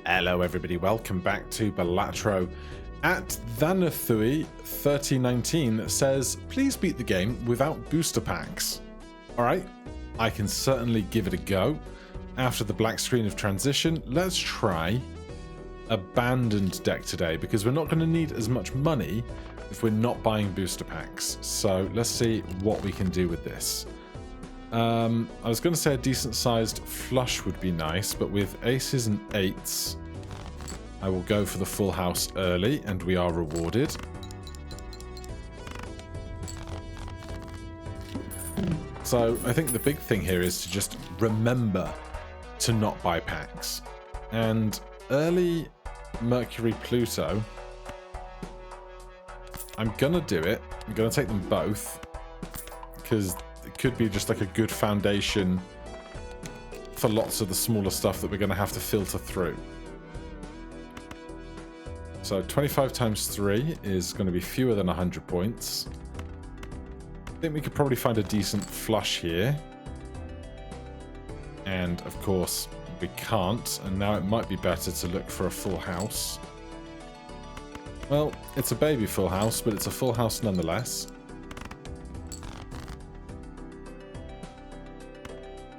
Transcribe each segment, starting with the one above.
Hello everybody, welcome back to Balatro. At Thanathui3019 says, please beat the game without booster packs. Alright, I can certainly give it a go. After the black screen of transition, let's try Abandoned deck today, because we're not going to need as much money if we're not buying booster packs. So let's see what we can do with this. I was going to say a decent sized flush would be nice, but with aces and eights, I will go for the full house early, and we are rewarded. So I think the big thing here is to just remember to not buy packs. And early Mercury Pluto, I'm going to do it. I'm going to take them both, because it could be just like a good foundation for lots of the smaller stuff that we're going to have to filter through. So 25 times 3 is going to be fewer than 100 points. I think we could probably find a decent flush here. And of course we can't, and now it might be better to look for a full house. Well, it's a baby full house, but it's a full house nonetheless.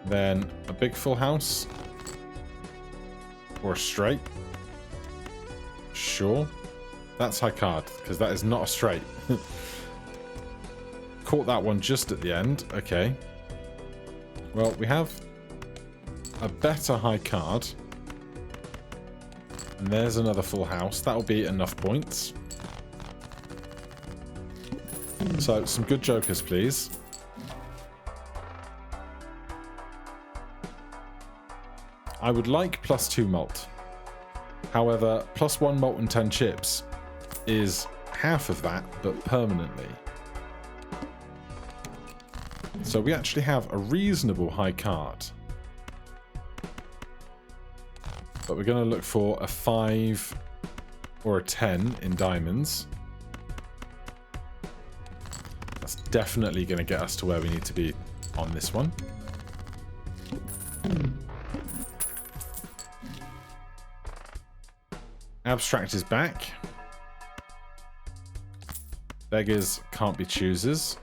Then a big full house. Or a straight. Sure. That's high card, because that is not a straight. Caught that one just at the end. Okay. Well, we have a better high card. And there's another full house. That'll be enough points. So, some good jokers, please. I would like +2 malt. However, +1 malt and 10 chips is half of that, but permanently. So we actually have a reasonable high card. But we're going to look for a 5 or a 10 in diamonds. That's definitely going to get us to where we need to be on this one. Abstract is back. Beggars can't be choosers.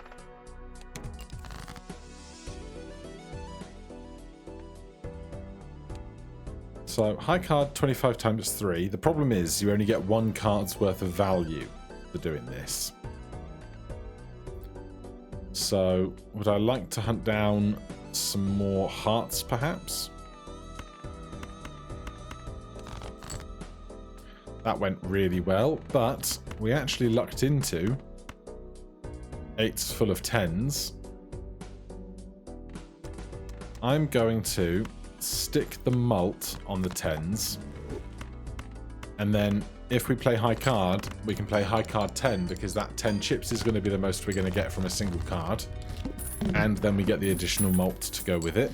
So, high card 25 times 3. The problem is you only get 1 card's worth of value for doing this. So, would I like to hunt down some more hearts, perhaps? That went really well, but we actually lucked into 8s full of 10s. I'm going to stick the malt on the 10s, and then if we play high card, we can play high card 10, because that 10 chips is going to be the most we're going to get from a single card, and then we get the additional malt to go with it.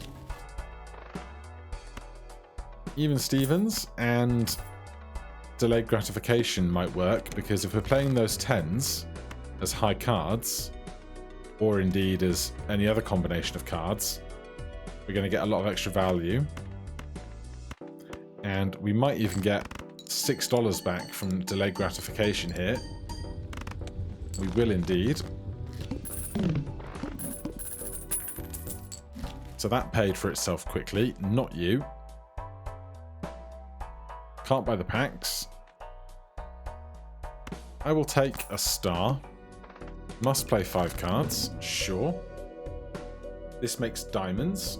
Even Stevens and delayed gratification might work, because if we're playing those 10s as high cards, or indeed as any other combination of cards, we're going to get a lot of extra value. And we might even get $6 back from delayed gratification here. We will indeed. So that paid for itself quickly, not you. Can't buy the packs. I will take a star. Must play 5 cards. Sure. This makes diamonds.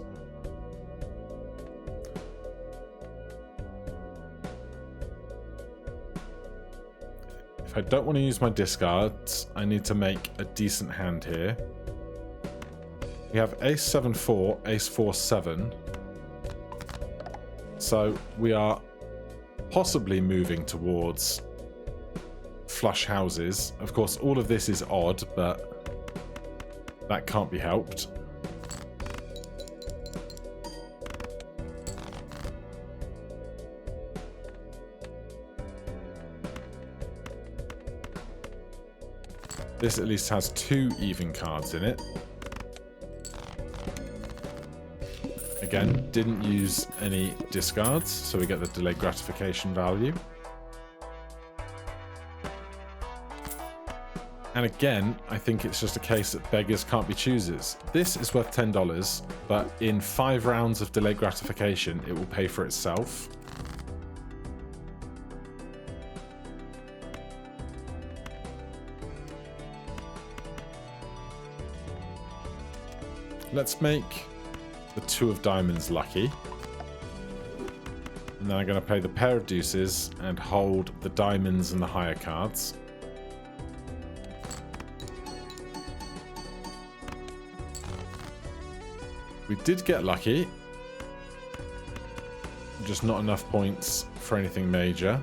If I don't want to use my discards, I need to make a decent hand here. We have ace 7-4, ace 4-7. So we are possibly moving towards flush houses. Of course, all of this is odd, but that can't be helped. This at least has 2 even cards in it. Again, didn't use any discards, so we get the delayed gratification value. And again, I think it's just a case that beggars can't be choosers. This is worth $10, but in 5 rounds of delayed gratification, it will pay for itself. Let's make the 2 of diamonds lucky. And then I'm going to play the pair of deuces and hold the diamonds and the higher cards. We did get lucky. Just not enough points for anything major.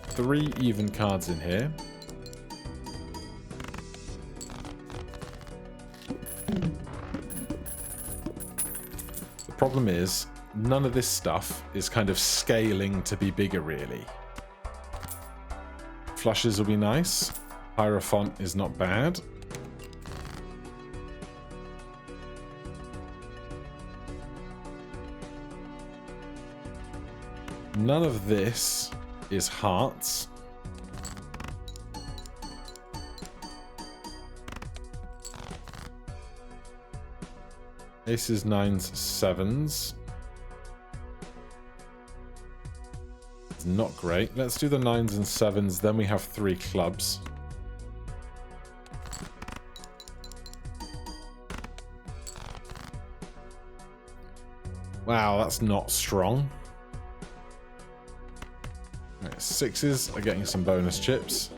3 even cards in here. The problem is, none of this stuff is kind of scaling to be bigger, really. Flushes will be nice. Hierophant is not bad. None of this is hearts. Aces, nines, sevens. It's not great. Let's do the nines and sevens, then we have 3 clubs. Wow, that's not strong. Right, 6s are getting some bonus chips.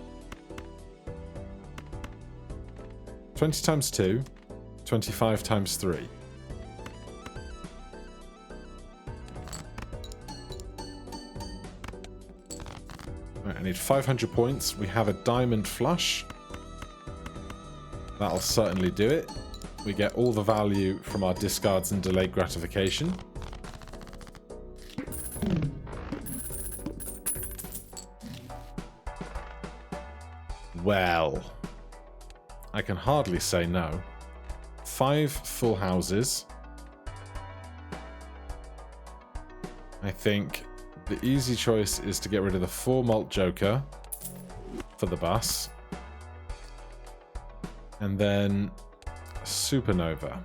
20 times 2, 25 times 3. Right, I need 500 points. We have a diamond flush. That'll certainly do it. We get all the value from our discards and delayed gratification. Well, I can hardly say no. 5 full houses. I think the easy choice is to get rid of the 4 malt joker for the bus. And then supernova.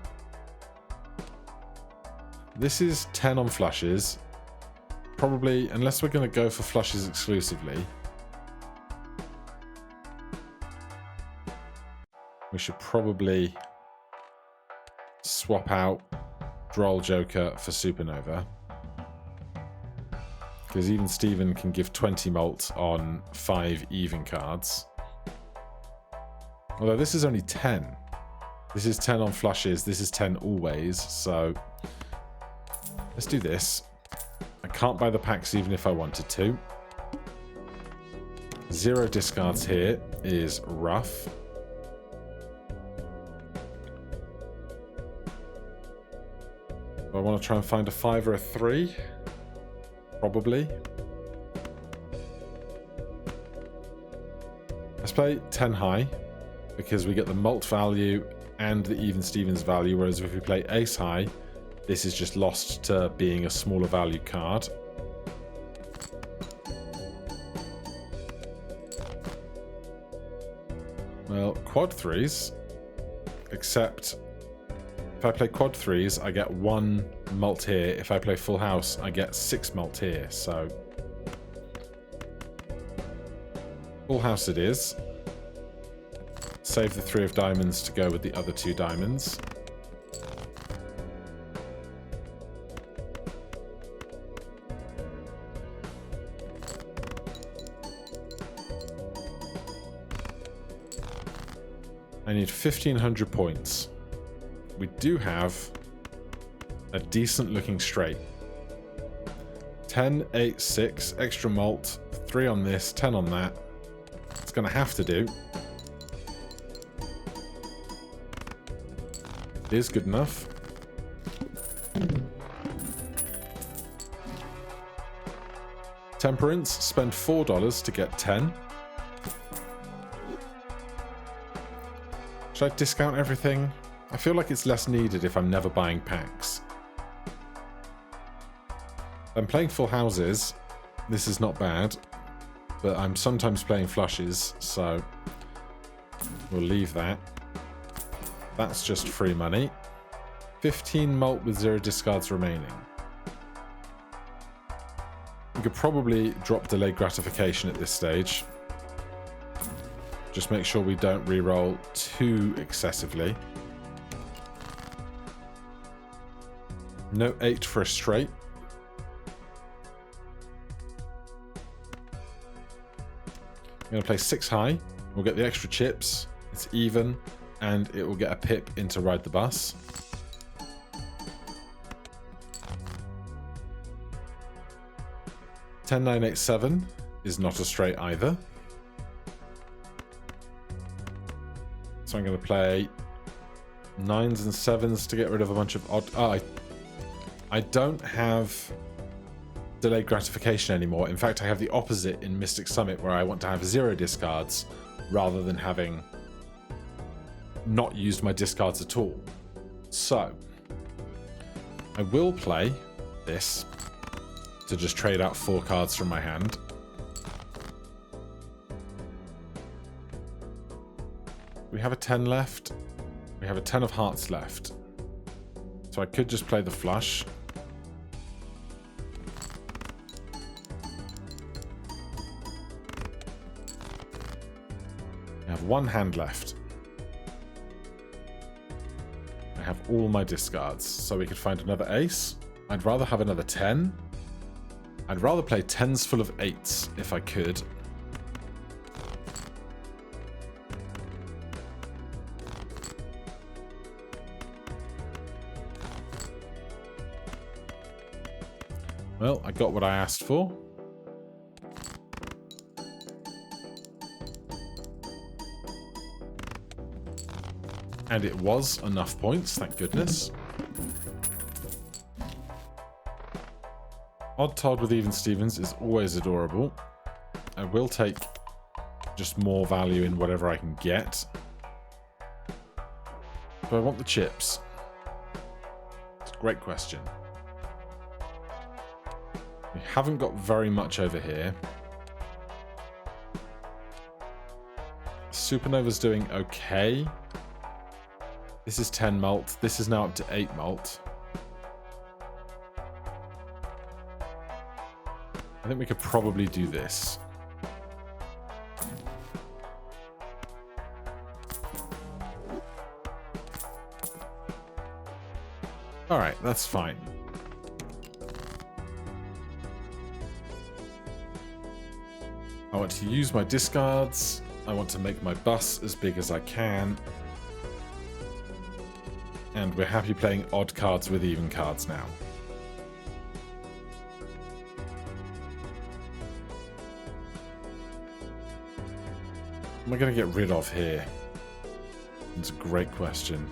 This is 10 on flushes. Probably, unless we're going to go for flushes exclusively, we should probably swap out Droll Joker for Supernova. Because even Steven can give 20 malt on 5 even cards. Although this is only 10. This is 10 on flushes, this is 10 always, so let's do this. I can't buy the packs even if I wanted to. 0 discards here is rough. Do I want to try and find a 5 or a 3? Probably. Let's play 10 high, because we get the malt value and the even Stevens value, whereas if we play ace high, this is just lost to being a smaller value card. Well, quad 3s, except if I play quad 3s, I get 1 malt here. If I play full house, I get 6 malt here, so full house it is. Save the 3 of diamonds to go with the other 2 diamonds. I need 1,500 points. We do have a decent looking straight. 10, 8, 6, extra malt, 3 on this, 10 on that. It's going to have to do. It is good enough. Temperance, spend $4 to get 10. Should I discount everything? I feel like it's less needed if I'm never buying packs. I'm playing full houses. This is not bad, but I'm sometimes playing flushes, so we'll leave that. That's just free money. 15 mult with 0 discards remaining. We could probably drop delayed gratification at this stage. Just make sure we don't reroll too excessively. No 8 for a straight. I'm going to play 6 high. We'll get the extra chips. It's even. And it will get a pip into Ride the Bus. $10,987 is not a straight either. So I'm going to play 9s and 7s to get rid of a bunch of odd... Oh, I don't have delayed gratification anymore. In fact, I have the opposite in Mystic Summit, where I want to have 0 discards rather than having not used my discards at all. So I will play this to just trade out 4 cards from my hand. We have a 10 left. We have a 10 of hearts left. So I could just play the flush. I have 1 hand left. I have all my discards, so we could find another ace. I'd rather have another 10. I'd rather play 10s full of 8s if I could. Well, I got what I asked for. And it was enough points, thank goodness. Odd Todd with Even Stevens is always adorable. I will take just more value in whatever I can get. But I want the chips. It's a great question. We haven't got very much over here. Supernova's doing okay. This is 10 mult. This is now up to 8 mult. I think we could probably do this. Alright, that's fine. I want to use my discards. I want to make my bus as big as I can. And we're happy playing odd cards with even cards now. What am I going to get rid of here? It's a great question.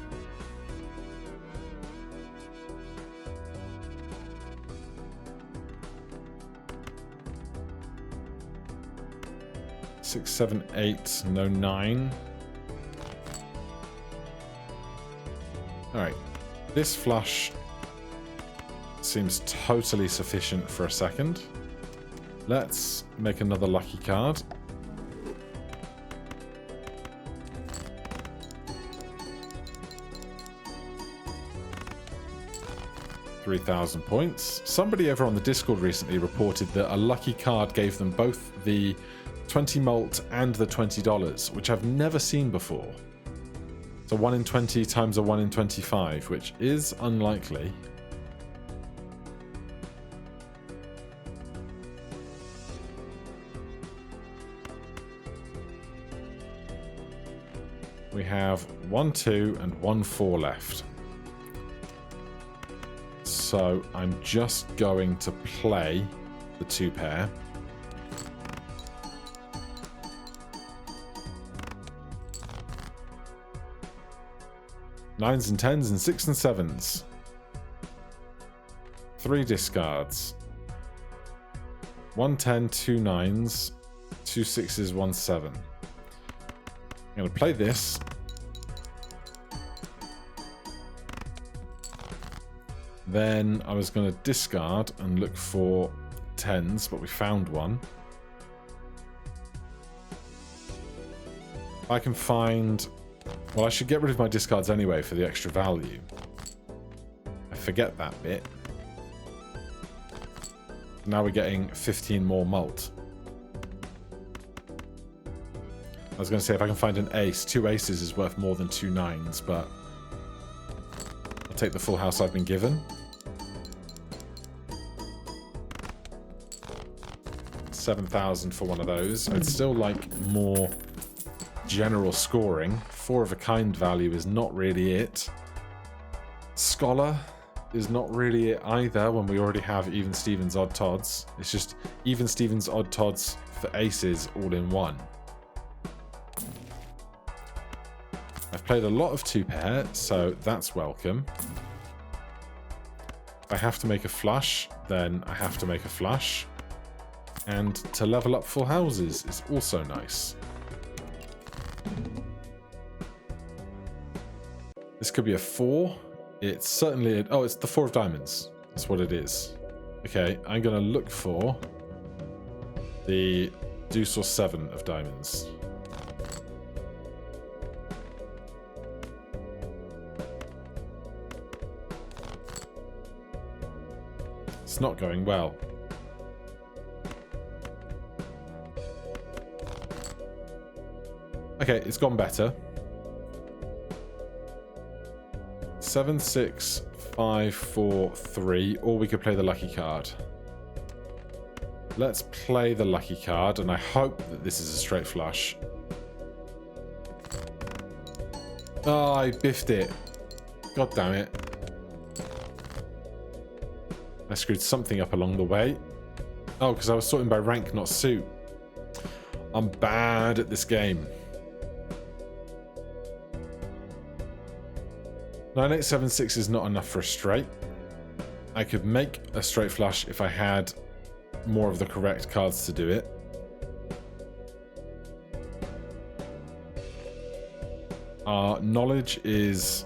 Six, 7, 8, no 9. Alright, this flush seems totally sufficient for a second. Let's make another lucky card. $3,000 points. Somebody over on the Discord recently reported that a lucky card gave them both the 20 mult and the $20, which I've never seen before. So 1 in 20 times a 1 in 25, which is unlikely. We have 1, 2, and 1, 4 left. So I'm just going to play the 2 pair. Nines and 10s and 6 and 7s. 3 discards. 1 10, 2 9s, 2 6s, 1 7. I'm going to play this. And Then I was going to discard and look for 10s, but we found one. I can find... Well, I should get rid of my discards anyway for the extra value. I forget that bit. Now we're getting 15 more malt. I was going to say if I can find an ace, 2 aces is worth more than 2 9s, but I'll take the full house I've been given. 7,000 for one of those. I'd still like more general scoring. 4 of a kind value is not really it. Scholar is not really it either when we already have even Stevens odd tods. It's just even Stevens odd tods for aces all in one. I've played a lot of 2-pair, so that's welcome. If I have to make a flush, then I have to make a flush. And to level up full houses is also nice. This could be a 4. It's certainly... Oh, it's the 4 of diamonds. That's what it is. Okay, I'm going to look for the deuce or 7 of diamonds. It's not going well. Okay, it's gone better. 7, 6, 5, 4, 3, or we could play the lucky card. Let's play the lucky card, and I hope that this is a straight flush. Oh, I biffed it. God damn it. I screwed something up along the way. Oh, because I was sorting by rank, not suit. I'm bad at this game. 9876 is not enough for a straight. I could make a straight flush if I had more of the correct cards to do it. Our knowledge is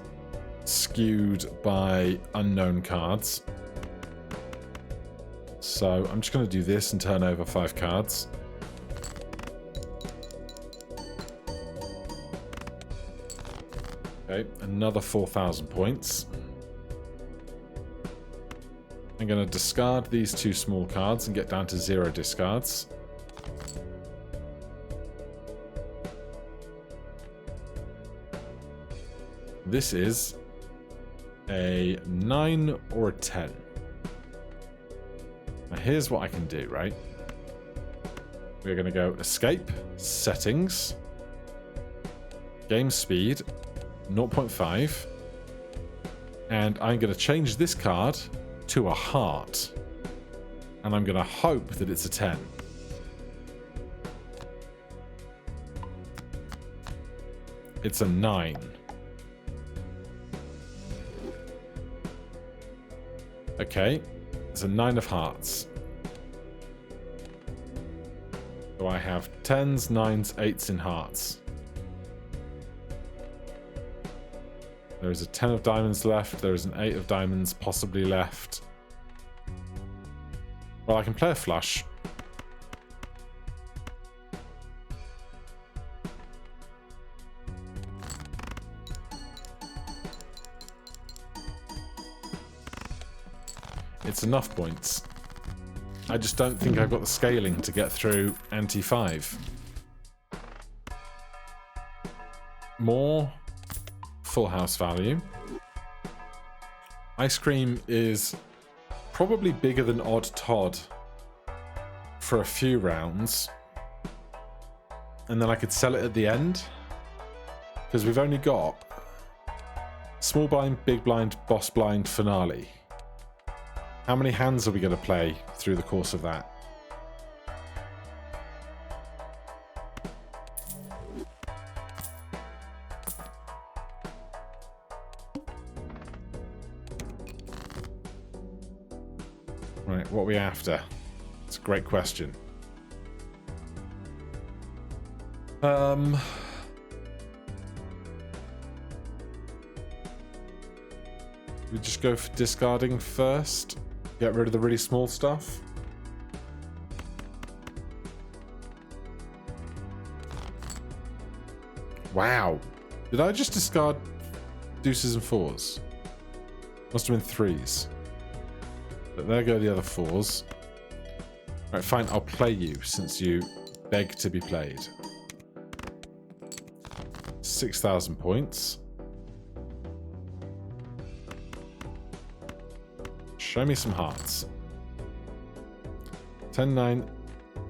skewed by unknown cards. So I'm just going to do this and turn over 5 cards. Okay, another 4,000 points. I'm going to discard these 2 small cards and get down to 0 discards. This is a 9 or a 10. Now here's what I can do, right? We're going to go escape, settings, game speed, 0.5, and I'm going to change this card to a heart, and I'm going to hope that it's a 10. It's a 9. Okay, it's a 9 of hearts. So I have 10s, 9s, 8s in hearts. There is a 10 of diamonds left. There is an 8 of diamonds possibly left. Well, I can play a flush. It's enough points. I just don't think I've got the scaling to get through anti-5. More full house value. Ice cream is probably bigger than odd Todd for a few rounds. And then I could sell it at the end. Because we've only got small blind, big blind, boss blind, finale. How many hands are we going to play through the course of that? Right, what are we after? It's a great question. We just go for discarding first. Get rid of the really small stuff. Wow. Did I just discard deuces and fours? Must have been threes. But there go the other fours. Right, fine. I'll play you since you beg to be played. 6,000 points. Show me some hearts. 10, 9,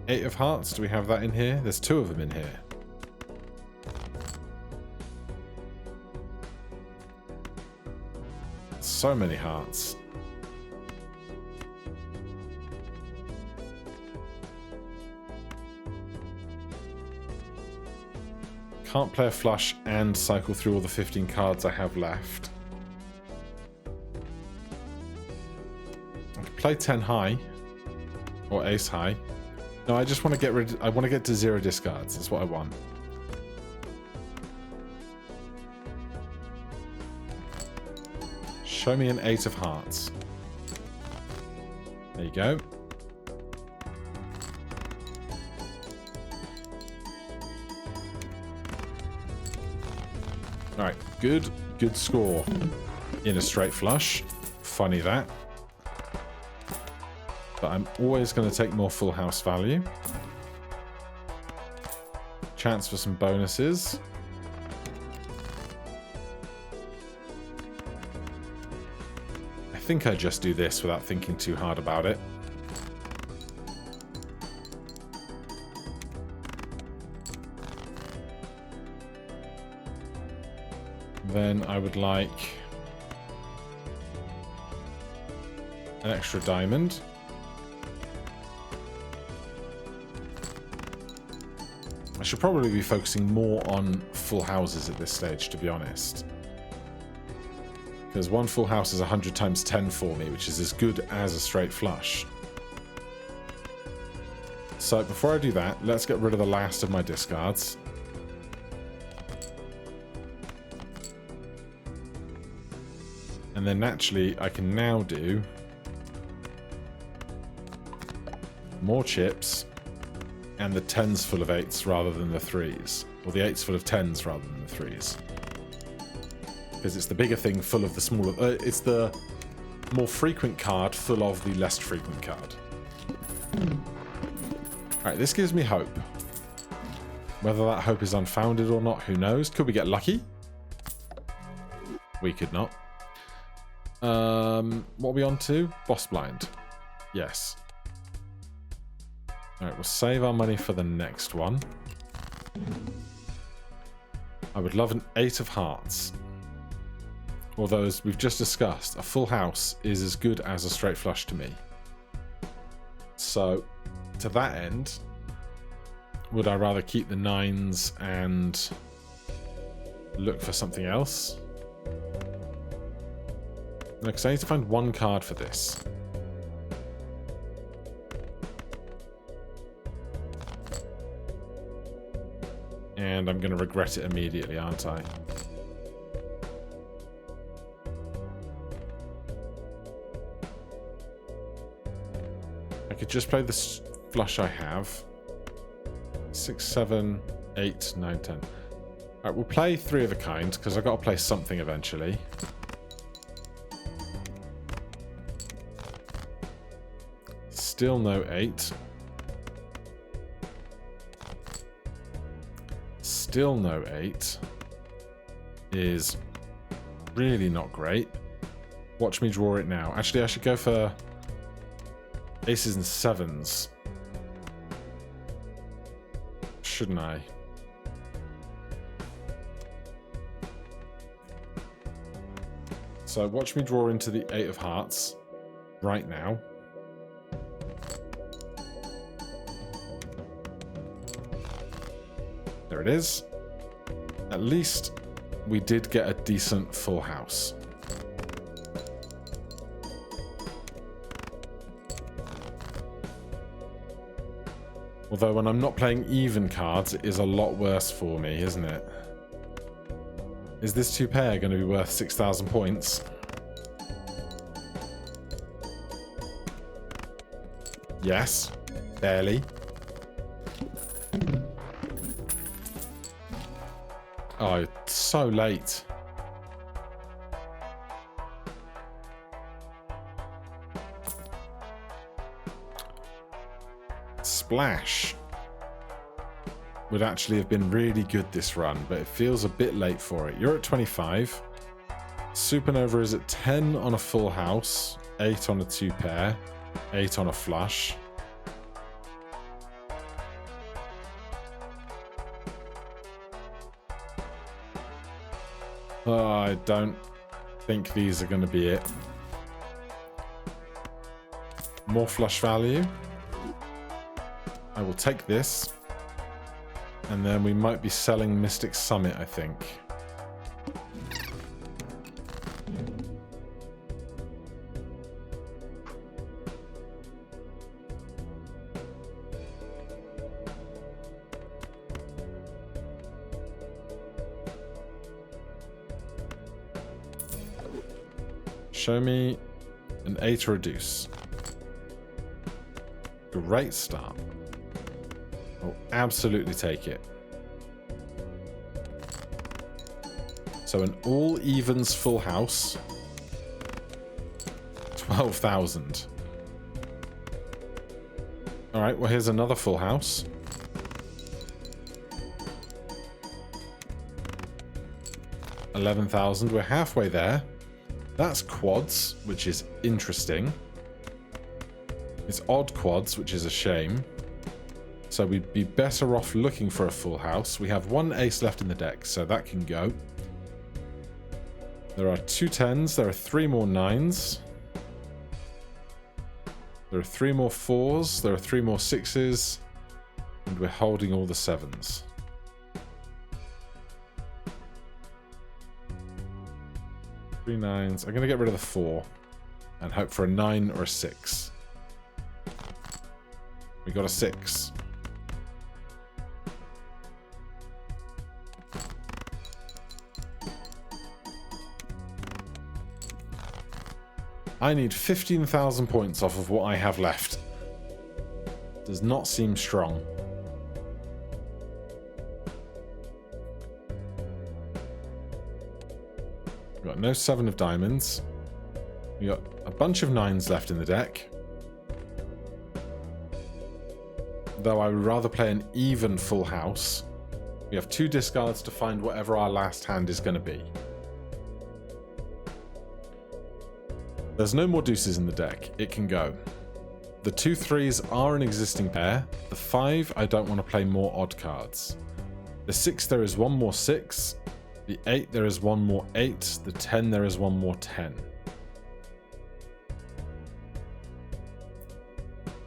8 of hearts. Do we have that in here? There's 2 of them in here. So many hearts. Can't play a flush and cycle through all the 15 cards I have left. I could play 10 high or ace high. No, I just want to get rid. I want to get to 0 discards. That's what I want. Show me an 8 of hearts. There you go. Alright, good score in a straight flush. Funny that. But I'm always going to take more full house value. Chance for some bonuses. I think I just do this without thinking too hard about it. Then I would like an extra diamond. I should probably be focusing more on full houses at this stage, to be honest. Because one full house is 100 times 10 for me, which is as good as a straight flush. So before I do that, let's get rid of the last of my discards. And then naturally, I can now do more chips and the 10s full of 8s rather than the 3s. Or the 8s full of 10s rather than the 3s. Because it's the bigger thing full of the smaller... it's the more frequent card full of the less frequent card. Alright, this gives me hope. Whether that hope is unfounded or not, who knows? Could we get lucky? We could not. What are we on to? Boss blind. Yes. Alright, we'll save our money for the next one. I would love an 8 of hearts. Although, as we've just discussed, a full house is as good as a straight flush to me. So, to that end, would I rather keep the 9s and look for something else? No, because I need to find one card for this. And I'm going to regret it immediately, aren't I? I could just play this flush I have. 6, 7, 8, 9, 10. Alright, we'll play 3 of a kind, because I've got to play something eventually. Still no 8. Still no 8 is really not great. Watch me draw it now. Actually, I should go for aces and 7s. Shouldn't I? So watch me draw into the 8 of hearts right now. There it is. At least we did get a decent full house. Although when I'm not playing even cards, it is a lot worse for me, isn't it? Is this 2 pair going to be worth 6,000 points? Yes. Barely. Oh, it's so late. Splash would actually have been really good this run, but it feels a bit late for it. You're at 25. Supernova is at 10 on a full house, 8 on a 2 pair, 8 on a flush. Oh, I don't think these are going to be it. More flush value. I will take this. And then we might be selling Mystic Summit, I think. Show me an 8 or a deuce. Great start. I'll absolutely take it. So an all evens full house. 12,000. Alright, well here's another full house. $11,000. We're halfway there. That's quads, which is interesting. It's odd quads, which is a shame. So we'd be better off looking for a full house. We have one ace left in the deck, so that can go. There are 2 10s. There are 3 more 9s. There are 3 more 4s. There are 3 more 6s. And we're holding all the 7s. Three 9s. I'm going to get rid of the 4 and hope for a 9 or a 6. We got a 6. I need 15,000 points off of what I have left. Does not seem strong. We've got no 7 of diamonds. We got a bunch of 9s left in the deck. Though I would rather play an even full house. We have 2 discards to find whatever our last hand is going to be. There's no more deuces in the deck. It can go. The 2 3s are an existing pair. The 5, I don't want to play more odd cards. The 6, there is 1 more 6. The 8, there is 1 more 8. The 10, there is 1 more 10.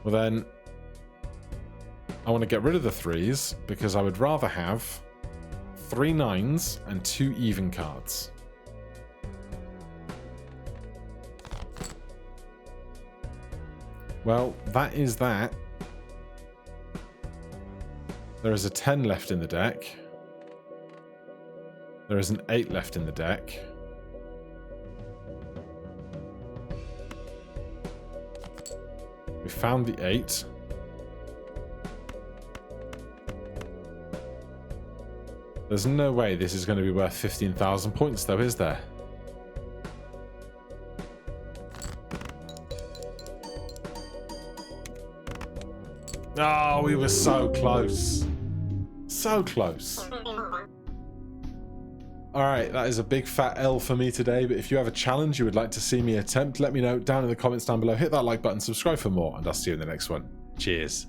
Well then, I want to get rid of the 3s because I would rather have 3 9s and 2 even cards. Well, that is that. There is a 10 left in the deck. There is an 8 left in the deck. We found the 8. There's no way this is going to be worth 15,000 points though, is there? Oh, we were so close. So close. Alright, that is a big fat L for me today, but if you have a challenge you would like to see me attempt, let me know down in the comments down below. Hit that like button, subscribe for more, and I'll see you in the next one. Cheers.